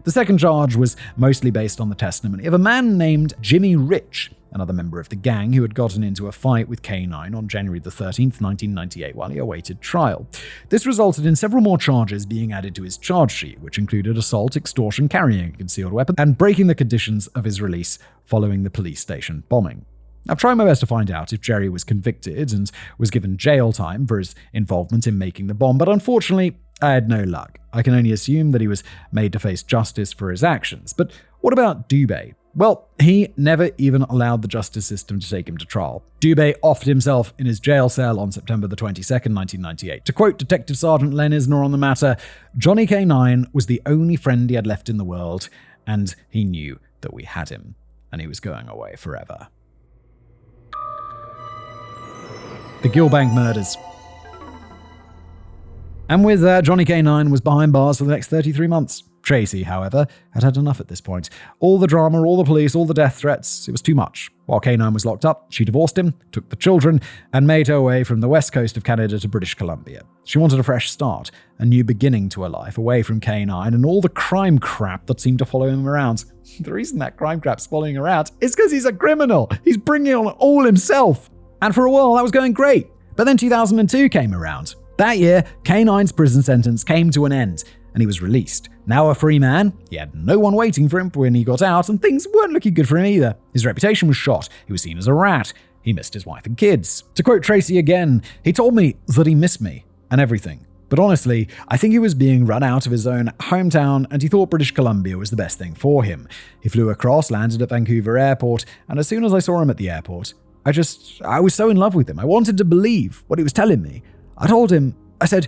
The second charge was mostly based on the testimony of a man named Jimmy Rich, another member of the gang who had gotten into a fight with K-9 on January the 13th, 1998, while he awaited trial. This resulted in several more charges being added to his charge sheet, which included assault, extortion, carrying a concealed weapon, and breaking the conditions of his release following the police station bombing. I've tried my best to find out if Jerry was convicted and was given jail time for his involvement in making the bomb, but unfortunately, I had no luck. I can only assume that he was made to face justice for his actions. But what about Dubé? Well, he never even allowed the justice system to take him to trial. Dubé offed himself in his jail cell on September the 22nd, 1998. To quote Detective Sergeant Len Isner on the matter, "Johnny K-9 was the only friend he had left in the world, and he knew that we had him, and he was going away forever." The Gilbank murders. And with that, Johnny K-9 was behind bars for the next 33 months. Tracy, however, had had enough at this point. All the drama, all the police, all the death threats, it was too much. While K-9 was locked up, she divorced him, took the children, and made her way from the west coast of Canada to British Columbia. She wanted a fresh start, a new beginning to her life, away from K-9 and all the crime crap that seemed to follow him around. The reason that crime crap's following him around is because he's a criminal. He's bringing on all himself. And for a while, that was going great. But then 2002 came around. That year, K-9's prison sentence came to an end, and he was released. Now a free man, he had no one waiting for him when he got out, and things weren't looking good for him either. His reputation was shot. He was seen as a rat. He missed his wife and kids. To quote Tracy again, he told me that he missed me and everything. But honestly, I think he was being run out of his own hometown, and he thought British Columbia was the best thing for him. He flew across, landed at Vancouver Airport, and as soon as I saw him at the airport, I was so in love with him. I wanted to believe what he was telling me. I told him, I said,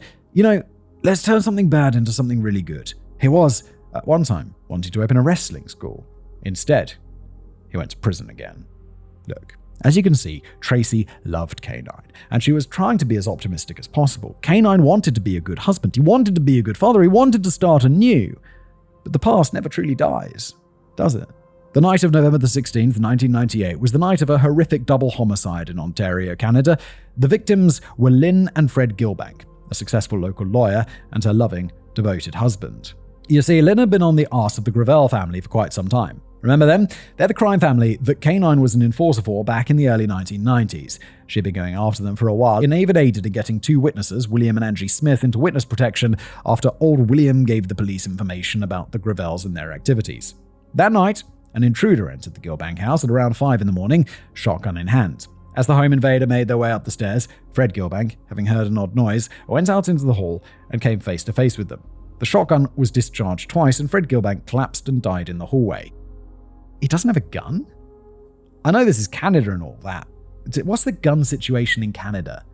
let's turn something bad into something really good. He was, at one time, wanting to open a wrestling school. Instead, he went to prison again. Look, As you can see, Tracy loved K-9, and she was trying to be as optimistic as possible. K-9 wanted to be a good husband, he wanted to be a good father, he wanted to start anew. But the past never truly dies, does it? The night of November the 16th, 1998, was the night of a horrific double homicide in Ontario, Canada. The victims were Lynn and Fred Gilbank, a successful local lawyer, and her loving, devoted husband. You see, Lynn had been on the arse of the Gravel family for quite some time. Remember them? They're the crime family that K-9 was an enforcer for back in the early 1990s. She'd been going after them for a while, and even aided in getting two witnesses, William and Angie Smith, into witness protection after old William gave the police information about the Gravels and their activities. That night, an intruder entered the Gilbank house at around 5 a.m, shotgun in hand. As the home invader made their way up the stairs, Fred Gilbank, having heard an odd noise, went out into the hall and came face to face with them. The shotgun was discharged twice, and Fred Gilbank collapsed and died in the hallway. He doesn't have a gun? I know this is Canada and all that. What's the gun situation in Canada?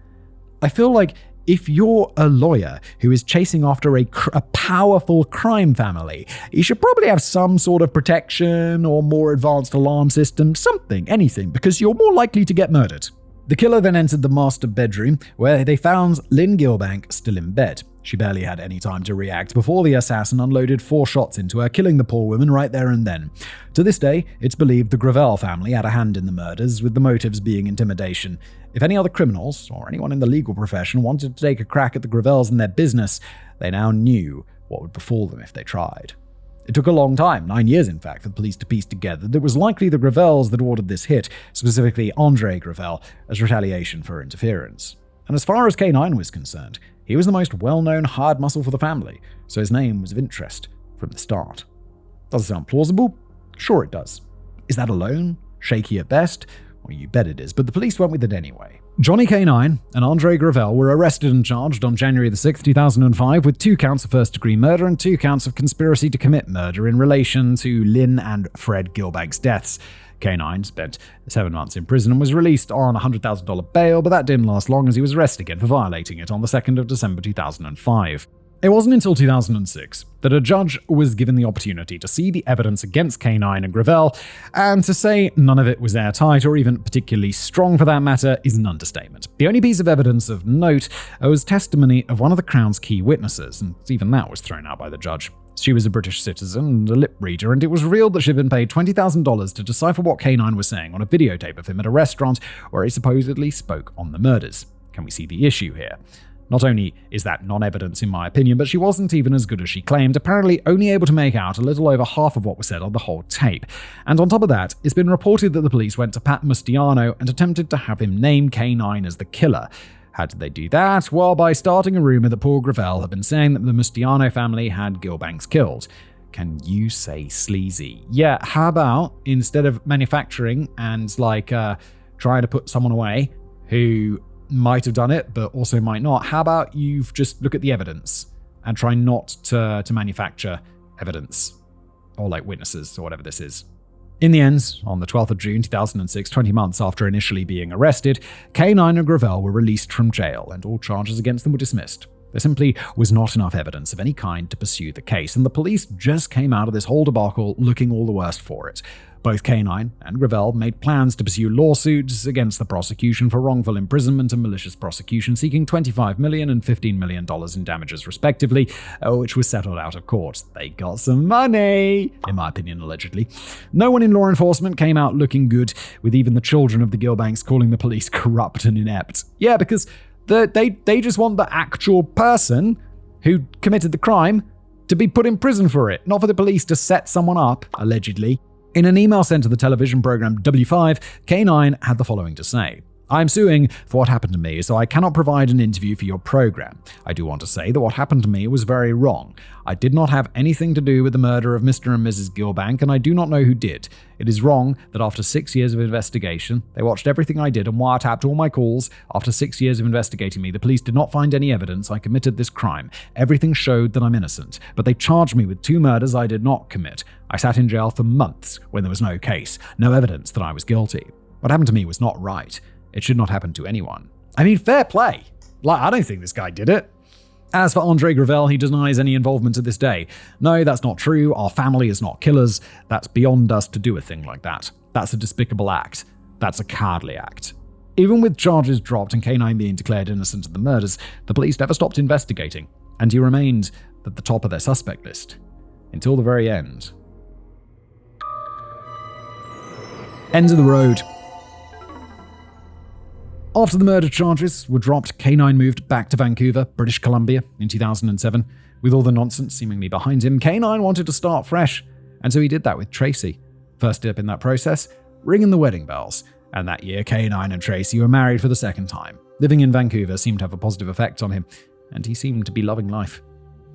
I feel like if you're a lawyer who is chasing after a powerful crime family, you should probably have some sort of protection or more advanced alarm system, something, anything, because you're more likely to get murdered. The killer then entered the master bedroom, where they found Lynn Gilbank still in bed. She barely had any time to react before the assassin unloaded 4 shots into her, killing the poor woman right there and then. To this day, it's believed the Gravel family had a hand in the murders, with the motives being intimidation. If any other criminals, or anyone in the legal profession, wanted to take a crack at the Gravels and their business, they now knew what would befall them if they tried. It took a long time, 9 years in fact, for the police to piece together that it was likely the Gravels that ordered this hit, specifically Andre Gravel, as retaliation for interference. And as far as K-9 was concerned, he was the most well-known hard muscle for the family, so his name was of interest from the start. Does it sound plausible? Sure it does. Is that alone? Shaky at best? Well, you bet it is, but the police went with it anyway. Johnny K-9 and Andre Gravel were arrested and charged on January 6, 2005 with 2 counts of first-degree murder and 2 counts of conspiracy to commit murder in relation to Lynn and Fred Gilbank's deaths. K-9 spent 7 months in prison and was released on a $100,000 bail, but that didn't last long as he was arrested again for violating it on the 2nd of December 2005. It wasn't until 2006 that a judge was given the opportunity to see the evidence against K-9 and Gravel, and to say none of it was airtight or even particularly strong for that matter is an understatement. The only piece of evidence of note was testimony of one of the Crown's key witnesses, and even that was thrown out by the judge. She was a British citizen and a lip reader, and it was revealed that she'd been paid $20,000 to decipher what K-9 was saying on a videotape of him at a restaurant where he supposedly spoke on the murders. Can we see the issue here? Not only is that non-evidence in my opinion, but she wasn't even as good as she claimed, apparently only able to make out a little over half of what was said on the whole tape. And on top of that, it's been reported that the police went to Pat Mustiano and attempted to have him name K-9 as the killer. How did they do that? Well, by starting a rumor that Paul Gravel had been saying that the Mustiano family had Gilbanks killed. Can you say sleazy? Yeah, how about instead of manufacturing and trying to put someone away who might have done it, but also might not, how about you just look at the evidence and try not to manufacture evidence or witnesses or whatever this is. In the end, on the 12th of June 2006, 20 months after initially being arrested, K-9 and Gravel were released from jail and all charges against them were dismissed. There simply was not enough evidence of any kind to pursue the case, and the police just came out of this whole debacle looking all the worse for it. Both K-9 and Gravel made plans to pursue lawsuits against the prosecution for wrongful imprisonment and malicious prosecution, seeking $25 million and $15 million in damages respectively, which was settled out of court. They got some money, in my opinion, allegedly. No one in law enforcement came out looking good, with even the children of the Gilbanks calling the police corrupt and inept. Yeah, because they just want the actual person who committed the crime to be put in prison for it, not for the police to set someone up, allegedly. In an email sent to the television program W5, K-9 had the following to say: "I'm suing for what happened to me, so I cannot provide an interview for your program. I do want to say that what happened to me was very wrong. I did not have anything to do with the murder of Mr. and Mrs. Gilbank, and I do not know who did. It is wrong that after 6 years of investigation, they watched everything I did and wiretapped all my calls. After 6 years of investigating me, the police did not find any evidence I committed this crime. Everything showed that I'm innocent, but they charged me with 2 murders I did not commit. I sat in jail for months when there was no case, no evidence that I was guilty. What happened to me was not right. It should not happen to anyone." I mean, fair play. I don't think this guy did it. As for Andre Gravel, he denies any involvement to this day. "No, that's not true. Our family is not killers. That's beyond us to do a thing like that. That's a despicable act. That's a cowardly act. Even with charges dropped and K-9 being declared innocent of the murders, the police never stopped investigating, and he remained at the top of their suspect list. Until the very end. End of the road. After the murder charges were dropped, K-9 moved back to Vancouver, British Columbia, in 2007. With all the nonsense seemingly behind him, K-9 wanted to start fresh, and so he did that with Tracy. First step in that process, ringing the wedding bells. And that year, K-9 and Tracy were married for the second time. Living in Vancouver seemed to have a positive effect on him, and he seemed to be loving life.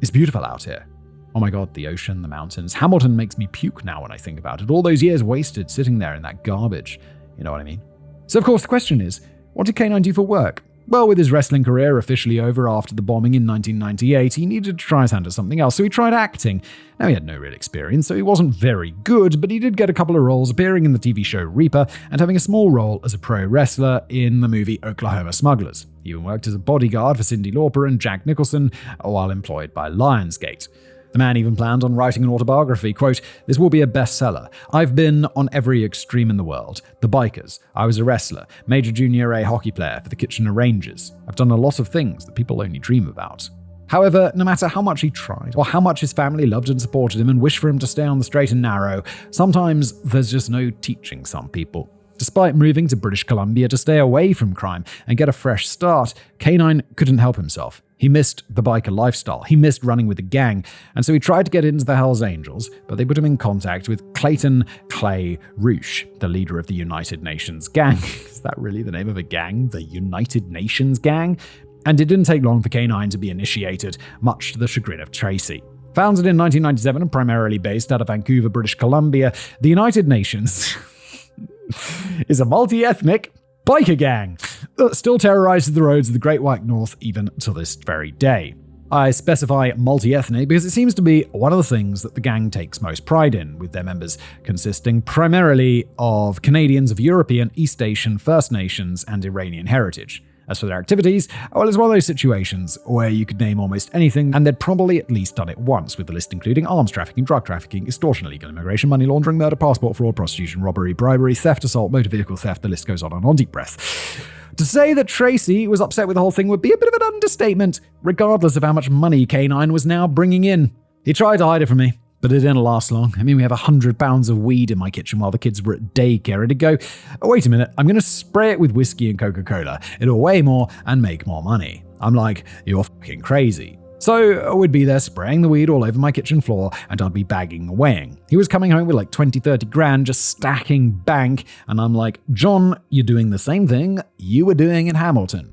It's beautiful out here. Oh my god, the ocean, the mountains. Hamilton makes me puke now when I think about it. All those years wasted sitting there in that garbage. You know what I mean? So of course the question is, what did K-9 do for work? Well, with his wrestling career officially over after the bombing in 1998, he needed to try his hand at something else, so he tried acting. Now, he had no real experience, so he wasn't very good, but he did get a couple of roles appearing in the TV show Reaper and having a small role as a pro wrestler in the movie Oklahoma Smugglers. He even worked as a bodyguard for Cyndi Lauper and Jack Nicholson while employed by Lionsgate. The man even planned on writing an autobiography, quote, "This will be a bestseller. I've been on every extreme in the world. The bikers. I was a wrestler. Major Junior A hockey player for the Kitchener Rangers. I've done a lot of things that people only dream about." However, no matter how much he tried, or how much his family loved and supported him and wished for him to stay on the straight and narrow, sometimes there's just no teaching some people. Despite moving to British Columbia to stay away from crime and get a fresh start, K-9 couldn't help himself. He missed the biker lifestyle, he missed running with a gang, and so he tried to get into the Hells Angels, but they put him in contact with Clayton Clay Roosh, the leader of the United Nations Gang. Is that really the name of a gang? The United Nations Gang? And it didn't take long for K-9 to be initiated, much to the chagrin of Tracy. Founded in 1997 and primarily based out of Vancouver, British Columbia, the United Nations is a multi-ethnic biker gang that still terrorizes the roads of the Great White North even to this very day. I specify multi-ethnic because it seems to be one of the things that the gang takes most pride in, with their members consisting primarily of Canadians of European, East Asian, First Nations, and Iranian heritage. As for their activities, well, it's one of those situations where you could name almost anything, and they'd probably at least done it once, with the list including arms trafficking, drug trafficking, extortion, illegal immigration, money laundering, murder, passport fraud, prostitution, robbery, bribery, theft, assault, motor vehicle theft, the list goes on deep breath. To say that Tracy was upset with the whole thing would be a bit of an understatement, regardless of how much money K-9 was now bringing in. He tried to hide it from me, but it didn't last long. I mean, we have 100 pounds of weed in my kitchen while the kids were at daycare, and he'd go, "Oh, wait a minute, I'm going to spray it with whiskey and Coca-Cola. It'll weigh more and make more money." I'm like, "You're fucking crazy." So we'd be there spraying the weed all over my kitchen floor, and I'd be bagging and weighing. He was coming home with like 20-30 grand, just stacking bank, and I'm like, "John, you're doing the same thing you were doing in Hamilton."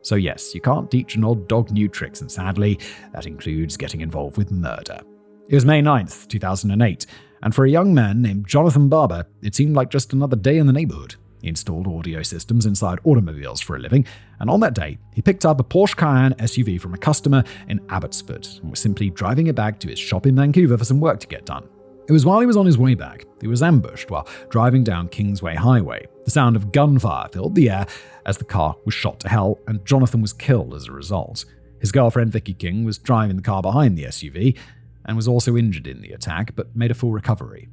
So yes, you can't teach an old dog new tricks, and sadly, that includes getting involved with murder. It was May 9th, 2008, and for a young man named Jonathan Barber, it seemed like just another day in the neighborhood. He installed audio systems inside automobiles for a living, and on that day, he picked up a Porsche Cayenne SUV from a customer in Abbotsford and was simply driving it back to his shop in Vancouver for some work to get done. It was while he was on his way back, he was ambushed while driving down Kingsway Highway. The sound of gunfire filled the air as the car was shot to hell, and Jonathan was killed as a result. His girlfriend Vicky King was driving the car behind the SUV, and was also injured in the attack, but made a full recovery.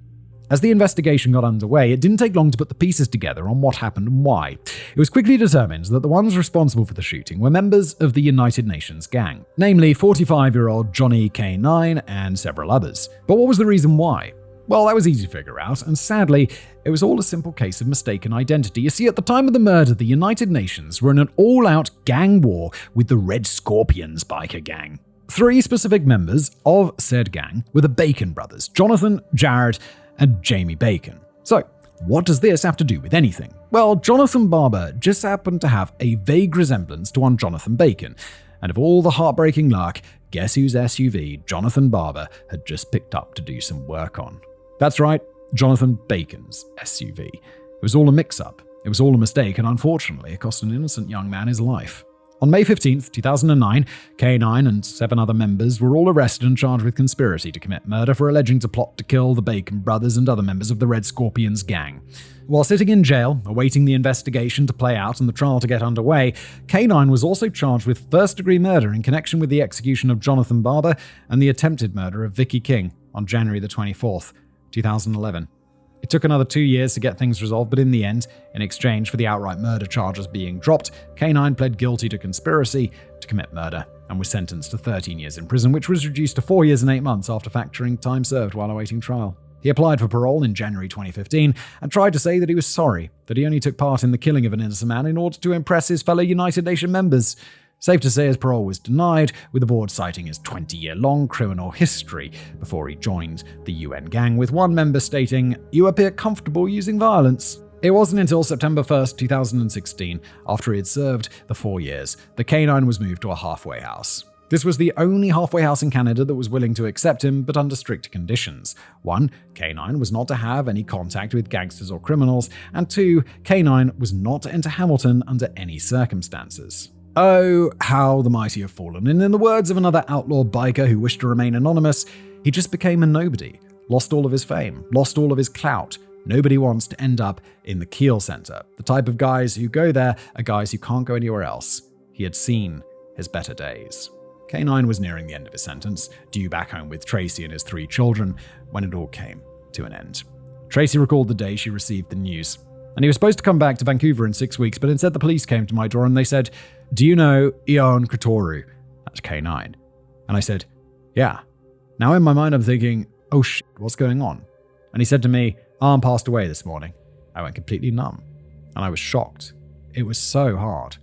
As the investigation got underway, it didn't take long to put the pieces together on what happened and why. It was quickly determined that the ones responsible for the shooting were members of the United Nations gang, namely 45-year-old Johnny K-9 and several others. But what was the reason why? Well, that was easy to figure out, and sadly, it was all a simple case of mistaken identity. You see, at the time of the murder, the United Nations were in an all-out gang war with the Red Scorpions biker gang. 3 specific members of said gang were the Bacon brothers, Jonathan, Jared, and Jamie Bacon. So, what does this have to do with anything? Well, Jonathan Barber just happened to have a vague resemblance to one Jonathan Bacon, and of all the heartbreaking luck, guess whose SUV Jonathan Barber had just picked up to do some work on? That's right, Jonathan Bacon's SUV. It was all a mix-up, it was all a mistake, and unfortunately, it cost an innocent young man his life. On May 15th, 2009, K-9 and 7 other members were all arrested and charged with conspiracy to commit murder for alleging to plot to kill the Bacon brothers and other members of the Red Scorpions gang. While sitting in jail, awaiting the investigation to play out and the trial to get underway, K-9 was also charged with first-degree murder in connection with the execution of Jonathan Barber and the attempted murder of Vicky King on January the 24th, 2011. It took another 2 years to get things resolved, but in the end, in exchange for the outright murder charges being dropped, K-9 pled guilty to conspiracy to commit murder and was sentenced to 13 years in prison, which was reduced to 4 years and 8 months after factoring time served while awaiting trial. He applied for parole in January 2015 and tried to say that he was sorry that he only took part in the killing of an innocent man in order to impress his fellow United Nations members. Safe to say his parole was denied, with the board citing his 20-year-long criminal history before he joined the UN gang, with one member stating, "You appear comfortable using violence." It wasn't until September 1st, 2016, after he had served the 4 years, that K-9 was moved to a halfway house. This was the only halfway house in Canada that was willing to accept him, but under strict conditions. 1. K-9 was not to have any contact with gangsters or criminals, and 2. K-9 was not to enter Hamilton under any circumstances. Oh, how the mighty have fallen, and in the words of another outlaw biker who wished to remain anonymous, he just became a nobody, lost all of his fame, lost all of his clout. Nobody wants to end up in the Kiel Center. The type of guys who go there are guys who can't go anywhere else. He had seen his better days. K-9 was nearing the end of his sentence, due back home with Tracy and his 3 children, when it all came to an end. Tracy recalled the day she received the news, and he was supposed to come back to Vancouver in 6 weeks, but instead the police came to my door and they said, "Do you know Ion Kratoru?" That's K-9. And I said, "Yeah." Now in my mind I'm thinking, oh shit, what's going on? And he said to me, "Arm passed away this morning." I went completely numb, and I was shocked. It was so hard.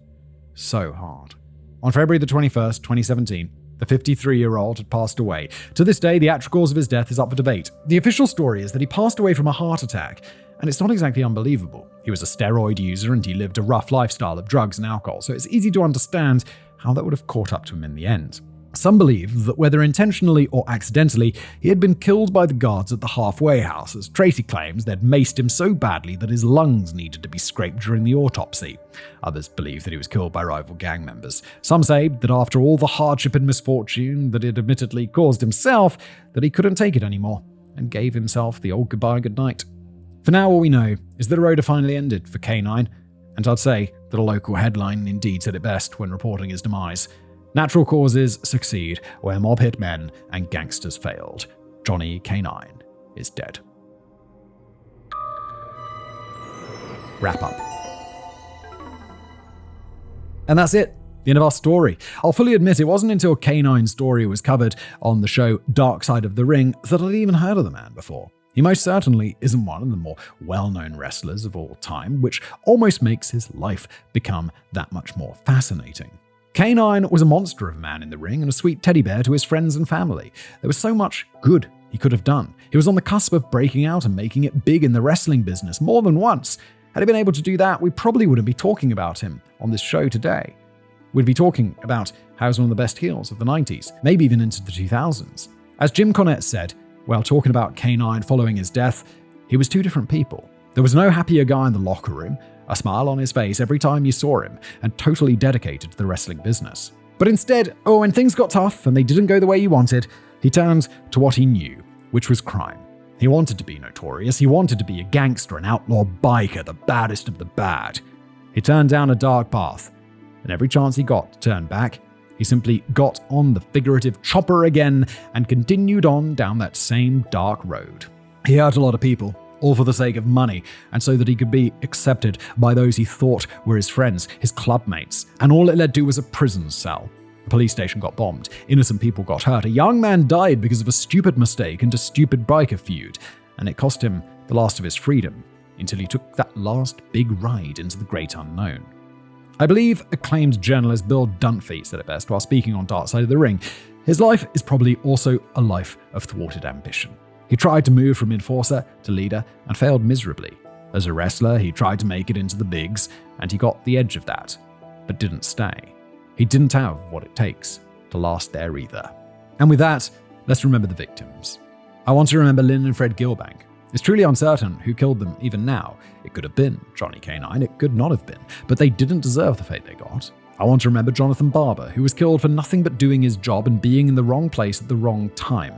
So hard. On February the 21st, 2017, the 53-year-old had passed away. To this day, the actual cause of his death is up for debate. The official story is that he passed away from a heart attack, and it's not exactly unbelievable. He was a steroid user and he lived a rough lifestyle of drugs and alcohol, so it's easy to understand how that would have caught up to him in the end. Some believe that whether intentionally or accidentally, he had been killed by the guards at the halfway house, as Tracy claims they'd maced him so badly that his lungs needed to be scraped during the autopsy. Others believe that he was killed by rival gang members. Some say that after all the hardship and misfortune that he'd admittedly caused himself, that he couldn't take it anymore and gave himself the old goodbye goodnight. For now, all we know is that the road had finally ended for K-9, and I'd say that a local headline indeed said it best when reporting his demise. Natural causes succeed where mob hit men and gangsters failed. Johnny K-9 is dead. Wrap up. And that's it. The end of our story. I'll fully admit it wasn't until K-9's story was covered on the show Dark Side of the Ring that I'd even heard of the man before. He most certainly isn't one of the more well-known wrestlers of all time, which almost makes his life become that much more fascinating. K-9 was a monster of a man in the ring and a sweet teddy bear to his friends and family. There was so much good he could have done. He was on the cusp of breaking out and making it big in the wrestling business more than once. Had he been able to do that, we probably wouldn't be talking about him on this show today. We'd be talking about how he was one of the best heels of the 90s, maybe even into the 2000s. As Jim Cornette said, while talking about K-9 following his death, he was 2 different people. There was no happier guy in the locker room, a smile on his face every time you saw him, and totally dedicated to the wrestling business. But instead, when things got tough and they didn't go the way he wanted, he turned to what he knew, which was crime. He wanted to be notorious, he wanted to be a gangster, an outlaw biker, the baddest of the bad. He turned down a dark path, and every chance he got to turn back, he simply got on the figurative chopper again and continued on down that same dark road. He hurt a lot of people, all for the sake of money, and so that he could be accepted by those he thought were his friends, his clubmates, and all it led to was a prison cell. A police station got bombed, innocent people got hurt, a young man died because of a stupid mistake and a stupid biker feud, and it cost him the last of his freedom, until he took that last big ride into the great unknown. I believe acclaimed journalist Bill Dunphy said it best while speaking on Dark Side of the Ring. His life is probably also a life of thwarted ambition. He tried to move from enforcer to leader and failed miserably. As a wrestler, he tried to make it into the bigs, and he got the edge of that, but didn't stay. He didn't have what it takes to last there either. And with that, let's remember the victims. I want to remember Lynn and Fred Gilbank. It's truly uncertain who killed them even now. It could have been Johnny K-9, it could not have been, but they didn't deserve the fate they got. I want to remember Jonathan Barber, who was killed for nothing but doing his job and being in the wrong place at the wrong time.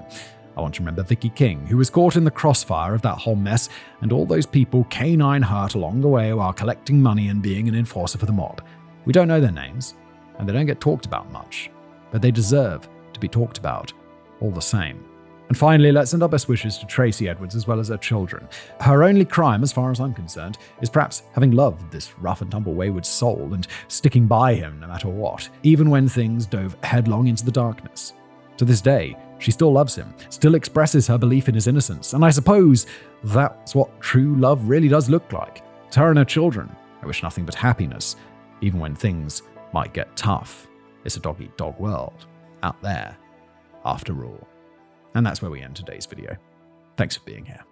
I want to remember Vicky King, who was caught in the crossfire of that whole mess, and all those people K-9 hurt along the way while collecting money and being an enforcer for the mob. We don't know their names, and they don't get talked about much, but they deserve to be talked about all the same. And finally, let's send our best wishes to Tracy Edwards as well as her children. Her only crime, as far as I'm concerned, is perhaps having loved this rough and tumble wayward soul and sticking by him no matter what, even when things dove headlong into the darkness. To this day, she still loves him, still expresses her belief in his innocence, and I suppose that's what true love really does look like. To her and her children, I wish nothing but happiness, even when things might get tough. It's a dog-eat-dog world out there, after all. And that's where we end today's video. Thanks for being here.